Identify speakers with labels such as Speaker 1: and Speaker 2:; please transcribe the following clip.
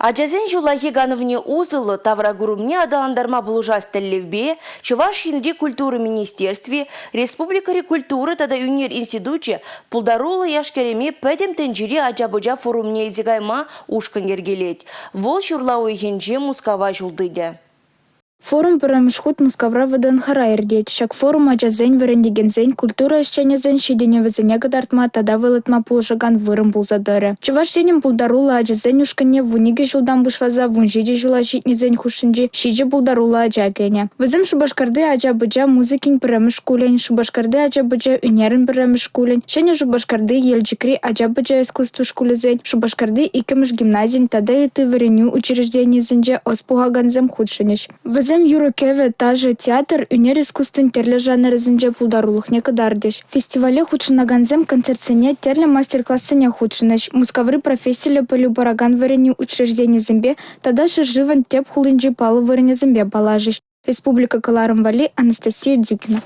Speaker 1: Ажазен жулахи гановне узылы таврагурумне адаландарма булужас теллевбе, Чуваш Инди культуры министерстве, Республика культуры тада унир институче пулдарулы яшкереме пәдем тенджири аджабыжа форумне изигайма ушкан ергелет. Вол шурлау ихенже мускава жулдыде.
Speaker 2: Форум пырамышхут мускавра ваданхара эрдет. Шак форум ажазен варендигензен культура исченезен шидене вазене гадартма тада вылытма пулжаган вырым булзадыры. Чуваш сенем пулдарула ажазен ушкане вуниге жулдан вышлаза вунжиде жула житнезен хушинджи шиджи пулдарула ажагене. Вазем шубашкарды аджабыжа музыкин пырамыш кулен, шубашкарды аджабыжа үнерин пырамыш кулен, шене шубашкарды елджикри аджабыжа искусство шкулезен, шубашкарды икемыш гимназин тада еты вареню учреждениезенже оспугаганзем худшинеш. Вазем юрокеве таже театр үнер искусствен терле жанрызынже пулдарулухне кадардеш. Фестивале худшынаганзем концертсене терле мастер-классене худшынеш. Мускавры профессияле полю бараган вареню учреждениезембе тада живан теп хулынжи палы варенезембе балажеш. Республика Каларым Вали, Анастасия Дюкина.